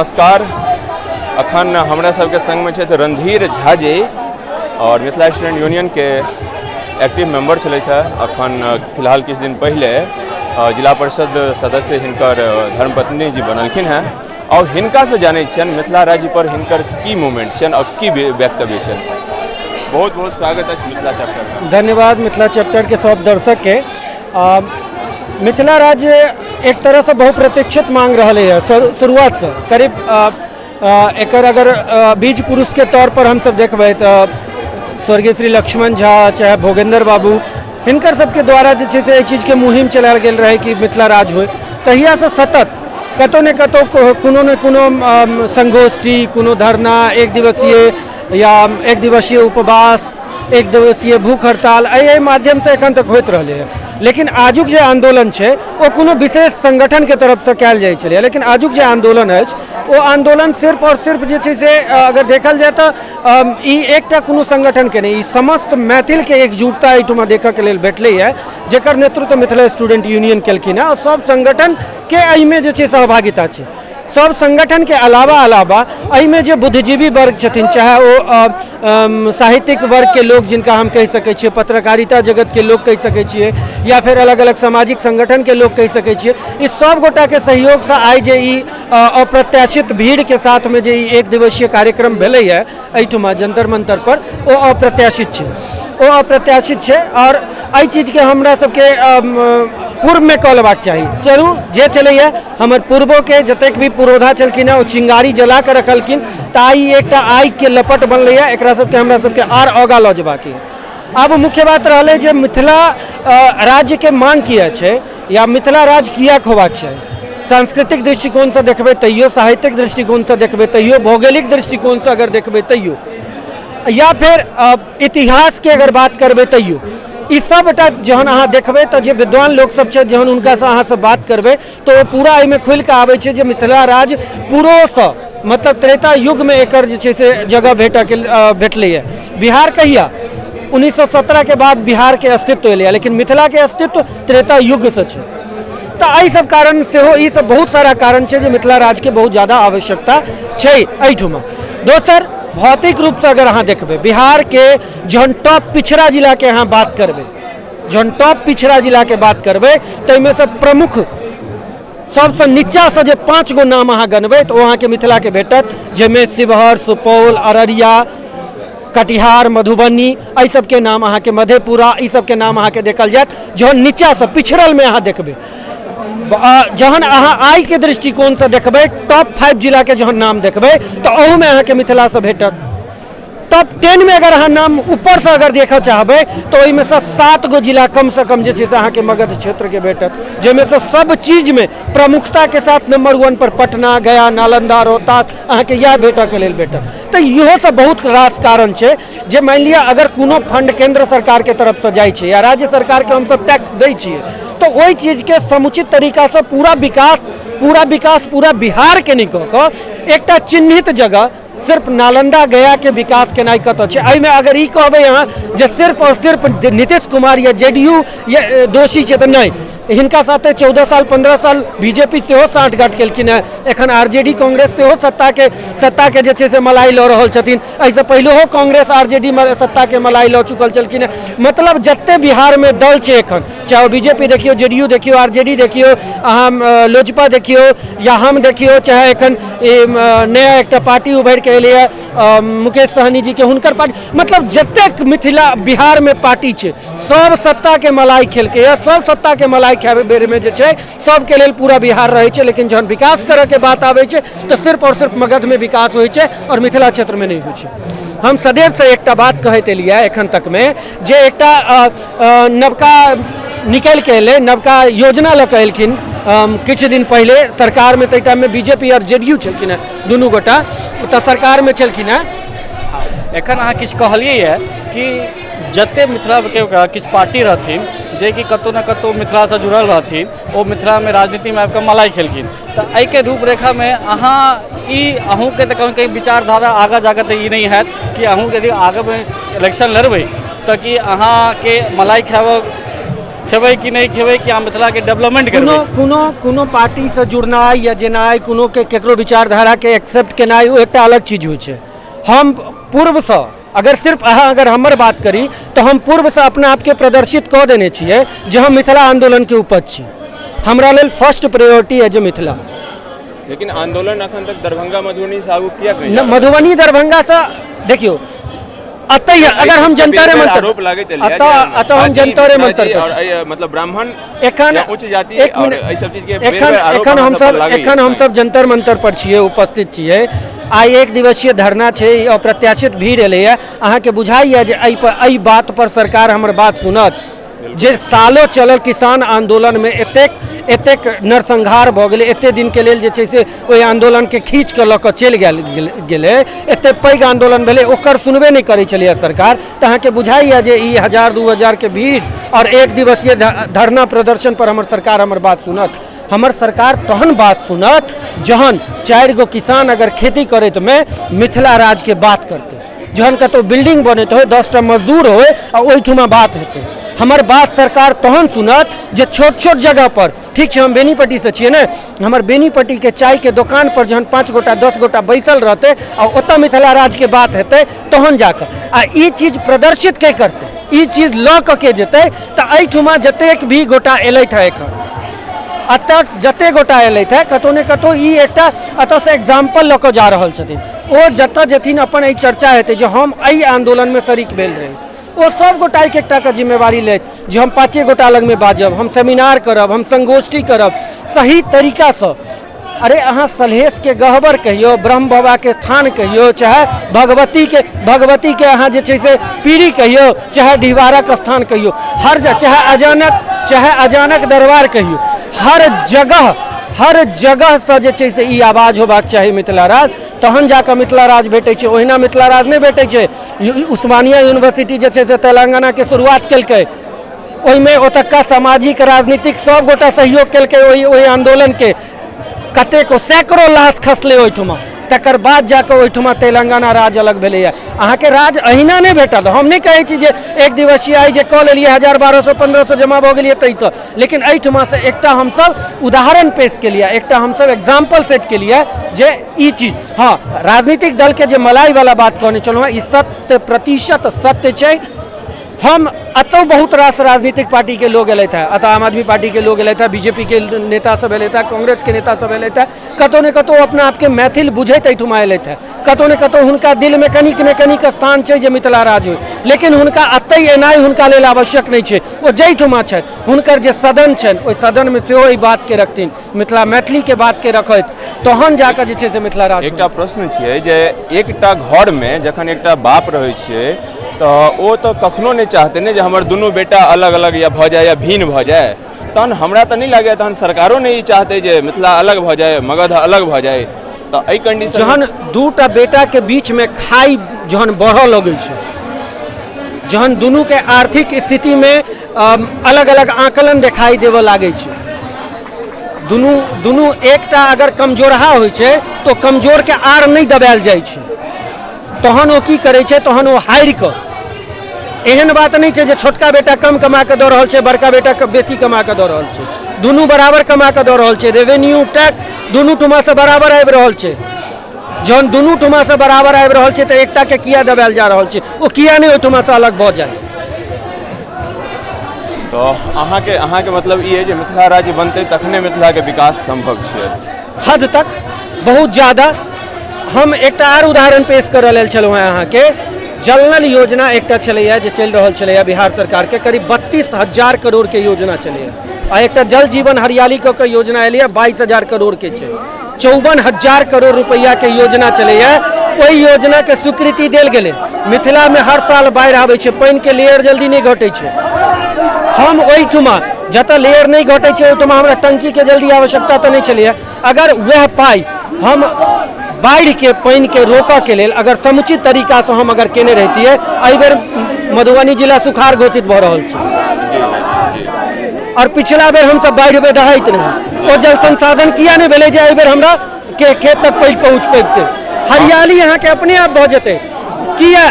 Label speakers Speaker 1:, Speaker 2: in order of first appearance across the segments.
Speaker 1: नमस्कार। अखन हमरा सबके संग में छे रणधीर झा जी और मिथिला स्टूडेंट यूनियन के एक्टिव मेंबर चले थे। अखन फिलहाल किछु दिन पहले जिला परिषद सदस्य हिनकर धर्मपत्नी जी बनलखिन हैं और हिनका से जाने छियन मिथिला राज्य पर हिनकर की मूवमेंट छन और की वक्तव्य छन। बहुत बहुत स्वागत है मिथिला चैप्टर।
Speaker 2: धन्यवाद मिथिला चैप्टर के सब दर्शक के। मिथिला राज्य एक तरह से बहुप्रतीक्षित मांग रहा है शुरुआत से। करीब एकर अगर बीज पुरुष के तौर पर हम सब देखबे तो स्वर्गीय श्री लक्ष्मण झा चाहे भोगेंद्र बाबू हिनकर सबके द्वारा जे छे से एहि चीज के मुहिम चलायल गेल रहे कि मिथिला राज होय। तहिया से सतत कतौ ने कतौ कोनो ने कोनो संगोष्ठी, कोनो धरना, एक दिवसीय या एक दिवसीय उपवास, एक दिवसीय भूख हड़ताल एहि माध्यम से एखन तक होइत रहले है। लेकिन आजुक जे आंदोलन है वो कोनो विशेष संगठन के तरफ से कयल जाय छलै। लेकिन आजुक जे आंदोलन है वो आंदोलन सिर्फ और सिर्फ जे छै से अगर देखल जाए तो ई एकटा कोनो संगठन के नहीं, समस्त मैथिल के एकजुटता एहिठुमा देखऽ के लेल भेटलै है, जेकर नेतृत्व मिथिला स्टूडेंट यूनियन केलखिन है और सब संगठन के एहिमे जे छै सहभागिता छै। सब संगठन के अलावा एहिमे जे बुद्धिजीवी वर्ग छथिन, चाहे वो साहित्यिक वर्ग के लोग जिनका हम कह सकै छियै, पत्रकारिता जगत के लोग कह सकै छियै, या फिर अलग अलग सामाजिक संगठन के लोग कह सकै छियै, इस सब गोटा के सहयोग से आइ जे ई अप्रत्याशित भीड़ के साथ में जे एक दिवसीय कार्यक्रम भेलै है एहिठुमा जंतर मंतर पर, वो अप्रत्याशित छै और एहि चीज के हमरा सबके पूर्व में कह लेबाक चाही। चलू जे चलैया हमर पूर्वों के जतेक भी पुरोधा छलखिन है, वो चिंगारी जला के रखलखिन, ताई एकटा आगि के लपट बनलै है। एकरा सबके हमरा सबके आर आगाँ लऽ जेबाक है। अब मुख्य बात रहलै जे मिथिला राज्य के मांग किया छै या मिथिला राज्य किया होबाक छै। सांस्कृतिक दृष्टिकोण से देखबै तैयो, साहित्यिक दृष्टिकोण से देखबै तैयो, भौगोलिक दृष्टिकोण से अगर देखबै तैयो, या फिर इतिहास के अगर बात करबै तैयो, ई सबटा जहन अहाँ देखबै तो जे विद्वान लोग सब छै जहन हुनका से अहाँ से बात करबै तो पूरा एहिमे खुलि कऽ आबै छै जे मिथिला राज्य पूर्वसँ मतलब त्रेता युग में एकर जे छै से जगह भेटलै है। बिहार कहिया 1917 के बाद बिहार के अस्तित्व एलै, लेकिन मिथिला के अस्तित्व त्रेता युग से छै। तो एहि सब कारण सेहो ई सब बहुत सारा कारण छै जे मिथिला राज्य के बहुत ज़्यादा आवश्यकता छै एहिठुमा। दोसर, भौतिक रूप से अगर अहाँ देखबै बिहार के जहन टॉप पिछड़ा जिला के अहाँ बात करबै, जहन टॉप पिछड़ा जिला के बात करबै तो इनमें से प्रमुख सबसे नीचा से जे 5 गो नाम अहाँ गनबै तो अहाँ के मिथिला के भेटत, जैमे शिवहर, सुपौल, अररिया, कटिहार, मधुबनी, एहि सब के नाम अहाँ के मधेपुरा, ई सब के नाम अहाँ के देखल जायत जहन नीचा से पिछड़ल में अहाँ देखबै। जहन अहाँ आय के दृष्टिकोण से देखबै टॉप 5 जिला के जहन नाम देखबै तो अहू में अहाँ के मिथिला से भेटत। टॉप 10 में अगर अहाँ नाम ऊपर से अगर देखा चाहबै तो ओहिमे से 7 गो जिला कम से कम जे छै से अहाँ के मगध क्षेत्र के भेटत, जैमे से सब चीज में प्रमुखता के साथ नंबर 1 पर पटना, गया, नालंदा, रोहतास अहाँ के यह भेटऽ के लेल भेटत। तो इहो सब बहुत रास कारण छै जे मान लिअ अगर कोनो फंड केंद्र सरकार के तरफ से जाइ छै या राज्य सरकार के हम सब टैक्स दै छियै तो वही चीज के समुचित तरीका से पूरा विकास पूरा बिहार के नहीं कह कऽ एकटा चिन्हित जगह सिर्फ नालंदा गया के विकास केनाइ कतऽ छै। एहिमे अगर ई कहबै अहाँ जे सिर्फ और सिर्फ नीतीश कुमार या जेडीयू या दोषी छै तो नहीं, हिनका साथे 14 साल 15 साल बीजेपी सेहो साँठगाँठ केलखिन है। एखन आरजेडी कांग्रेस सेहो सत्ता के जे छै से मलाई लऽ रहल छथिन। एहिसँ पहिलेहो कांग्रेस आरजेडी सत्ता के मलाई लऽ चुकल छलखिन है। मतलब जते बिहार में दल छै एखन, चाहे बीजेपी देखियो, जेडीयू देखियो, आरजेडी देखियो, अहाँ लोजपा देखियो या हम देखियो, चाहे एखन नया एकटा पार्टी उभर के एलै मुकेश सहनी जी के, हुनकर पार्टी, मतलब जतेक मिथिला बिहार में पार्टी छै सब सत्ता के मलाई खेलके या सब सत्ता के मलाई खाबे बेर में जे छै सबके लेल पूरा बिहार रहे छै। लेकिन जहन विकास करे के बात आबै छै तो सिर्फ और सिर्फ मगध में विकास होइ छै और मिथिला क्षेत्र में नहीं होइ छै। हम सदैव से एकटा बात कहैत एलियै एखन तक में जे एकटा नवका निकल के एलै, नवका योजना लऽ कऽ एलखिन किछु दिन पहले सरकार में। ताहि टाइम में बीजेपी और जेडीयू छलखिन है, दुनू गोटा तो सरकार में छलखिन है।
Speaker 3: एखन अहाँ किछु कहलियै है कि जते मिथिला के किछु पार्टी रहथिन जे कि कतौ न कतौ मिथिला से जुड़ल रहथिन, वो मिथिला में राजनीति में आबि कऽ मलाई खेलखिन। तो एहि के रूपरेखा में अहूँ के तो कहीं विचारधारा आगा जाके तो ये नहीं है कि अहूँ यदि आगे में इलेक्शन लड़बै तो कि अहाँ के मलाई खाब खेबै कि नहीं खेबै कि अहाँ मिथिला के डेवलपमेंट करबै।
Speaker 2: कोनो पार्टी से जुड़नाइ या जेनाइ, कोनो के केकरो विचारधारा के एक्सेप्ट केनाइ ओ एकटा अलग चीज होइ छै। हम पूर्व से अगर सिर्फ अगर हमर बात करी तो हम पूर्व से अपने आप के प्रदर्शित कऽ देने छियै जे हम मिथिला आंदोलन के उपज छी। हमरा लेल फर्स्ट प्रायोरिटी है जो मिथिला।
Speaker 1: लेकिन आंदोलन अखन तक दरभंगा मधुबनी से आगू किया
Speaker 2: मधुबनी दरभंगा से देखियो अतः अगर हम जनतारे मंत्र
Speaker 1: आरोप लागे
Speaker 2: अतः हम जनतारे मंत्र
Speaker 1: और मतलब ब्राह्मण
Speaker 2: एखन
Speaker 1: उच्च जाति और एहि सब चीज के
Speaker 2: एखन हम सब जंतर मंतर पर छियै, उपस्थित छियै। आइ एक दिवसीय धरना छै, अप्रत्याशित भीड़ एलैए। अहाँके बुझाइए जे एहि बात पर सरकार हमर बात सुनत जे सालों चलल किसान आंदोलन में एतेक नरसंहार भऽ गेलै, एते दिन के लेल जे छै से ओहि आंदोलन के खींच के लऽ कऽ चलि गेलै, एते पैघ आंदोलन भेलै, ओकर सुनबे नहीं करै छलैए सरकार। तऽ अहाँके बुझाइए जे ई 1000-2000 के भीड़ और एक दिवसीय धरना प्रदर्शन पर हमर सरकार हमर बात सुनत। हमर सरकार तहन बात सुनत जहन 4 गो किसान अगर खेती करैत में मिथिला राज के बात करते, जहन कतौ बिल्डिंग बनैत हो, 10टा मजदूर हो आ ओहिठुमा बात हेतै। हमर बात सरकार तहन सुनत जे छोट छोट जगह पर, ठीक है हम बेनीपट्टी से छिए ना, हमर बेनीपट्टी के चाय के दुकान पर जहन 5 गोटा 10 गोटा बैसल रहते और ओतऽ मिथिला राज के बात हेतै तहन जाकर आ ई चीज प्रदर्शित के करते, ई चीज लऽ के जेतै। तऽ एहिठुमा जतेक भी गोटा एलैथ है एखन अतऽ जते गोटा एलैथ है कतौ ने कतौ ई एकटा अतऽ से एग्जाम्पल लऽ कऽ जा रहल छथिन। ओ जतऽ जेथिन अपन एहि चर्चा हेतै जे हम एहि आंदोलन में शरीक भेल रही, वो सब गोटा एक एकटा के जिम्मेवारी लेत जे हम 5 गोटा लग में बाजब, हम सेमिनार करब, हम संगोष्ठी करब सही तरीका से। अरे अहाँ सलहेश के गहबर कहियो, ब्रह्म बाबा के थान कहियो, चाहे भगवती के अहाँ जे छै से पीरी कहियो, चाहे डिहबारक स्थान कहियो, हर चाहे अजानक दरबार कहियो, हर जगह से जे छै से ई आवाज होबाक चाही मिथिला राज, तहन जाकर मिथिला राज भेटै छै। ओहिना मिथिला राज नहीं भेटै छै। उस्मानिया यूनिवर्सिटी जे छै से तेलंगाना के शुरुआत केलकै, ओहिमे ओतुका सामाजिक राजनीतिक सब गोटा सहयोग केलकै ओहि आंदोलन के, कतेको सैकड़ों लाश खसलै ओहिठुमा, तकर बाद जाकर ओहिठुमा तेलंगाना राज अलग भेलैए। अहाँके राज अहिना नहीं भेटत। हम नहीं कहै छी जे एक दिवसीय आई जे कऽ लेलिए 1000 1200 1500 जमा भऽ गेलिए ताहिसँ, लेकिन एहिठुमा से एकटा हमसब उदाहरण पेश केलिए, एकटा हमसब एग्जाम्पल सेट केलिए जे ई चीज। हाँ, राजनीतिक दल के जे मलाई वाला बात कहने छलहुँ ई 100% सत्य छै। हम अतौ बहुत रास राजनीतिक पार्टी के लोग एलैथ है, अतः आम आदमी पार्टी के लोग एलैथ है, बीजेपी के नेता सब एलैथ है, कांग्रेस के नेता सब एलैथ है, कतौ ने कतौ अपना आपके मैथिल बुझैत एहिठुमा एलैथ है, कतौ ने कतौ हुनका दिल में कनिक ने कनिक स्थान छै जे मिथिला राज होय, लेकिन हुनका अतै एनाइ हुनका लेल आवश्यक नहीं छै। ओ जाहिठुमा छथि हुनकर जे सदन छनि ओहि सदन में सेहो ई बात के रखथिन, मिथिला मैथिली के बात के रखैत तहन जाकर जे छै से मिथिला राज।
Speaker 1: एकटा प्रश्न छै जे एकटा घर में जखन एकटा बाप रहै छै तो वो तो कखनो नहीं चाहते ने जे हमर दुनू बेटा अलग अलग या भऽ जाए या भिन्न भऽ जाए, तहन हमरा तो नहीं लगे तहन सरकारो नहीं ई चाहते जे मिथिला अलग भऽ जाए, मगध अलग भऽ जाए। तो एहि कंडीशन
Speaker 2: जहन दूटा बेटा के बीच में खाई जहन बढ़ऽ लगे छै, जहन दुनू के आर्थिक स्थिति में अलग अलग आकलन दिखाई देवऽ लागे छै, दुनू एकटा अगर कमजोरहा होइ छै तो कमजोर के आर नहीं दबायल जाइ छै, तहन ओ की करै छै, तहन ओ हारि कऽ। एहन बात नहीं छै जे छोटका बेटा कम कमा के दऽ रहल छै, बड़का बेटा बेसी कमा के दऽ रहल छै, दुनू बराबर कमा के दऽ रहल छै, रेवेन्यू टैक्स दुनू ठुमा से बराबर आबि रहल छै। जहन दुनू ठुमा से बराबर आबि रहल छै तो एकटा के किया दबायल जा रहल छै, ओ किया नहीं ओहि ठुमा से अलग भऽ जाए।
Speaker 1: तो अहाँ के मतलब ई है जे मिथिला राज्य बनते तखने मिथिला के विकास संभव छै।
Speaker 2: हद तक बहुत ज़्यादा। हम एकटा आर उदाहरण पेश करऽ लेल छलहुँ हैं अहाँ के, जल नल योजना एकटा छलैया जे चलि रहल छलैया बिहार सरकार के, करीब 32,000 करोड़ के योजना छलैया, आ एकटा जल जीवन हरियाली कऽ के योजना एलैया 22,000 करोड़ के छै, 54,000 करोड़ रुपैया के योजना चलैया। ओहि योजना के स्वीकृति देल गेलै। मिथिला में हर साल बाढ़ि आबै छै, पानि के लेयर जल्दी नहीं घटै छै। हम ओहिठुमा जतऽ लेयर नहीं घटै छै ओहिठुमा हमरा टंकी के जल्दी आवश्यकता तो नहीं छलैया, अगर वह पाई हम बाढ़ि के पानि के रोकऽ के लेल अगर समुचित तरीका से हम अगर केने रहितियै, एहि बेर मधुबनी जिला सुखाड़ घोषित भऽ रहल छै और पिछला बेर हमसब बाढ़ि में दहाइत रही, ओ जल संसाधन किया नहीं भेलै जे एहि बेर हमरा के खेत तक पहुँच पैबतै। हरियाली अहाँ के अपने आप भऽ जेतै। किया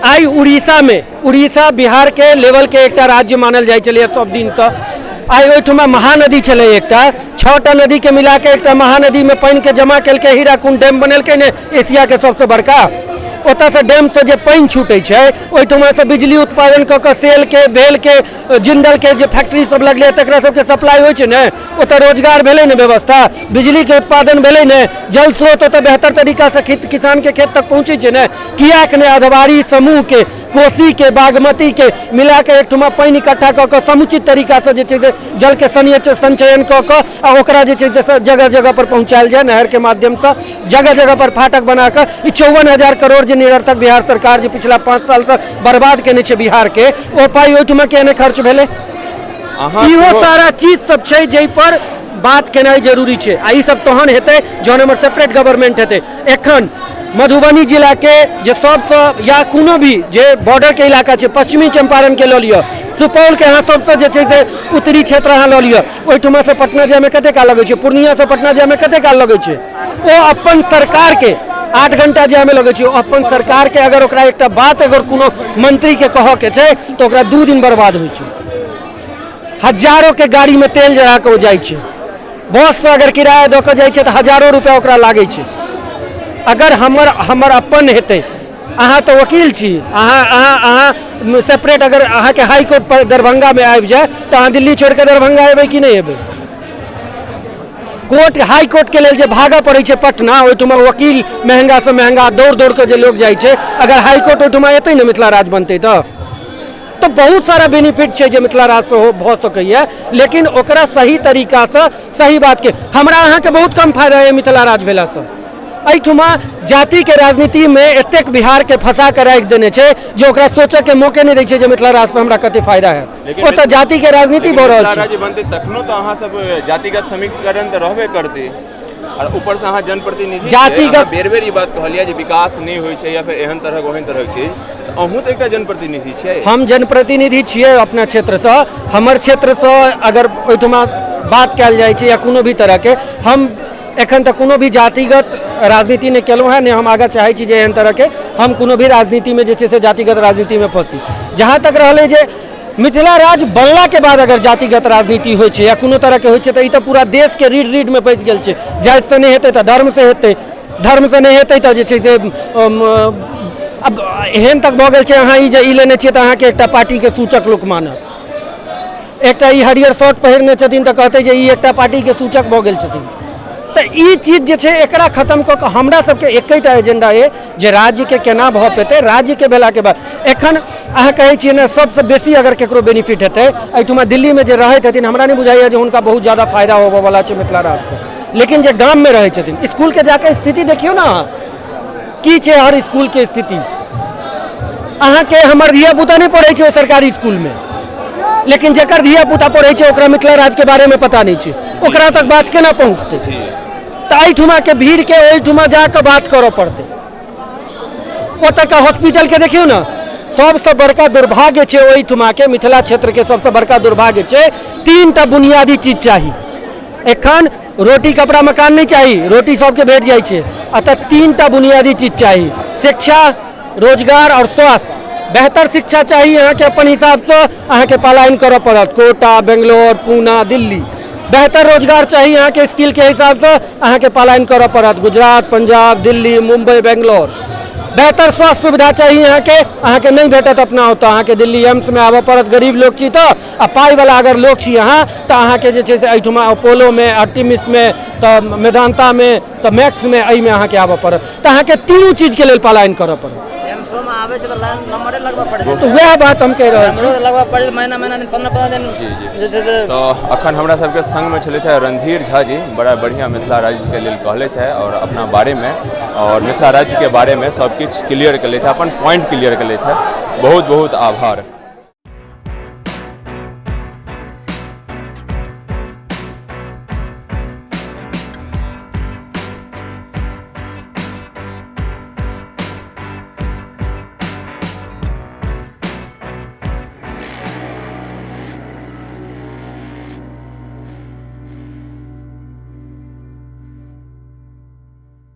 Speaker 2: आई उड़ीसा बिहार के लेवल के एक राज्य मानल जाए चलिए सब दिन से। आई ओहिठमा महानदी चले एक 6टा नदी के मिला के एक महानदी में पानी के जमा कल के हीराकुंड डैम बनल ने एशिया के सबसे बड़का। ओतऽ से डैम से जे पानी छूटे ओहिठमा से बिजली उत्पादन क के सेल के भेल के जिंदल के जे फैक्ट्री सब लगले तकरा सबके सप्लाई होइ छै ने, ओतऽ रोजगार भेलै ने, व्यवस्था बिजली के उत्पादन भेलै ने, जल स्रोत ओतऽ बेहतर तरीका से किसान के खेत तक पहुँचे छै ने। कियाक ने अधवारी समूह के, कोसी के, बागमती के मिला के एकठुमा पानी इकट्ठा क के समुचित तरीका से जे छै से जल के संचयन क के आ ओकरा जे छै से जगह जगह पर पहुँचायल जाए नहर के माध्यम से, जगह जगह पर फाटक बना के। 54,000 करोड़ जे निरर्थक बिहार सरकार जे पिछला 5 साल से बर्बाद केने छै बिहार के, ओ पाई ओहिठमा केने खर्च भेलै। इहो सारा चीज सब छै जै पर बात केनाइ जरूरी छै। आ ई सब तहन हेतै जहन हमर सेपरेट गवर्नमेंट हेतै। एखन मधुबनी जिला के जे सबसे या कोनो भी जे बॉर्डर के इलाका छै, पश्चिमी चंपारण के लऽ लिअ, सुपौल के अहाँ सबसे जे छै से उत्तरी क्षेत्र अहाँ लऽ लिअ, ओहिठमा से पटना जाय में कते काल लगै छै, पूर्णिया से पटना जाय में कते काल लगै छै। ओ अपन सरकार के 8 घंटा जाय में लगे छै। अपन सरकार के अगर ओकरा एकटा बात अगर कोनो मंत्री के कह के छै तो ओकरा 2 दिन बर्बाद होइ छै। हजारों के गाड़ी में तेल जरा के जाइ छै, बस से अगर किराया दऽ के जाइ छै तो हजारों रुपया ओकरा लागै छै। अगर हमर अपन हेतै, अहाँ तो वकील छी, अहाँ सेपरेट अगर अहाँ के हाई कोर्ट पर दरभंगा में आबि जाए तो अहाँ दिल्ली छोड़ के दरभंगा एबै कि नहीं एबै? कोर्ट हाई कोर्ट के लेल जे भागा पड़े छै पटना, ओहिठुमा वकील महंगा से महंगा दौड़ के जे लोग जाइ छै, अगर हाई कोर्ट ओहिठुमा एतै ने मिथिला राज बनतै तो बहुत सारा बेनिफिट छै जे मिथिला राज से भऽ सकैए। लेकिन ओकरा सही तरीका से सही बात के हमरा अहाँ के बहुत कम फायदा है मिथिला राज भेला से। एहिठुमा जाति के राजनीति में एतेक बिहार के फंसा के राखि देने छै जे ओकरा सोचे के मौके नहीं दै छै जे मिथिला राज से हमरा कते फायदा है। ओतऽ जाति के राजनीति भऽ रहल छै।
Speaker 1: राज्य बनते तखनो तो अहाँ सब जातिगत समीकरण तो रहबे करते, और ऊपर से अहाँ जनप्रतिनिधि जातिगत बेर ई बात कहलिए जे विकास नहीं होइ छै या फिर एहन तरह ओहन तरह चीज, अहूँ तो एकटा जनप्रतिनिधि छियै। हम
Speaker 2: जनप्रतिनिधि छियै अपना क्षेत्र से। हमर क्षेत्र से अगर ओहिठुमा बात कयल जाइ छै या कोनो भी तरह के, हम एखन तक कोनो भी जातिगत राजनीति नहीं केलहुँ है, नहीं हम आगे चाहे छी जे एहन तरह के हम कोनो भी राजनीति में जे छै से जातिगत राजनीति में फंसी। जहाँ तक रहले जे मिथिला राज बनला के बाद अगर जातिगत राजनीति होइ छै या कोनो तरह के होइ छै तो ई तो पूरा देश के रीढ़ में फंस गेल छै। जाति से नहीं हेतै तो धर्म से हेतै, धर्म से नहीं हेतै तो जे छै से अब एहन तक भऽ गेल छै अहाँ ई जे ई लेने छियै तो अहाँ के एकटा पार्टी के सूचक लोक मानत। एकटा ई हरियर शर्ट पहिरने छथिन तो कहते जे ई एकटा पार्टी के सूचक भऽ गेल छथिन। तो ई चीज जे छै एकरा खत्म कऽ के हमरा सबके एकैटा एजेंडा है जे राज्य के केना भऽ पेतै। राज्य के भेला के बाद एखन अहाँ कहै छियै ने सबसे बेसी अगर केकरो बेनिफिट हेतै एहिठुमा दिल्ली में जे रहैत हथिन, हमरा नहीं बुझाइए जे हुनका बहुत ज़्यादा फायदा होबऽ वाला छै मिथिला राज से। लेकिन जे गाम में रहै छथिन, स्कूल के जाके स्थिति देखियौ ना की छै हर स्कूल के स्थिति। अहाँ के हमर धिया पुता नहीं पढ़ै छै सरकारी स्कूल में, लेकिन जेकर धिया पुता पढ़ै छै ओकरा मिथिला राज के बारे में पता नहीं छै, ओकरा तक बात केना पहुँचतै? तो एहिठुमा के भीड़ के ओहिठुमा जाके बात करऽ पड़तै। ओतऽ का हॉस्पिटल के देखियौ ना, सबसे बड़का दुर्भाग्य छै ओहिठुमा के मिथिला क्षेत्र के सबसे बड़का दुर्भाग्य छै 3टा बुनियादी चीज चाही। एखन रोटी कपड़ा मकान नहीं चाहिए, रोटी सबके भेट जाइ छै, अतः 3टा बुनियादी चीज चाहिए, शिक्षा, रोजगार और स्वास्थ्य। बेहतर शिक्षा चाहिए अहाँ के अपन हिसाब से अहाँ के पलायन करऽ पड़त, कोटा, बेंगलोर, पूना, दिल्ली। बेहतर रोजगार चाहिए अहाँ के स्किल के हिसाब से अहाँ के पलायन करऽ पड़त, गुजरात, पंजाब, दिल्ली, मुंबई, बेंगलोर। बेहतर स्वास्थ्य सुविधा चाहिए अहाँ के नहीं भेटत अपना होता, अहाँ के दिल्ली एम्स में आबऽ पड़त। गरीब लोग छी तो आ पाई वाला अगर लोग छी अहाँ तो अहाँ के जे छै से एहिठुमा अपोलो में, आर्टिमिस में, तो मेदांता में, तो मैक्स में, एहि में अहाँ के आबऽ पड़त। तो अहाँ के तीनों चीज के लेल पलायन करऽ पड़त। तो वह बात हम कह रहे हैं
Speaker 3: महीना दिन 15 दिन।
Speaker 1: तो अखन हमरा सबके संग में चले थे रणधीर झा जी, बड़ा बढ़िया मिथिला राज्य के लिए कहले थे और अपना बारे में और मिथिला राज्य के बारे में सब कुछ क्लियर कर ले थे, अपन पॉइंट क्लियर कर ले थे। बहुत बहुत आभार।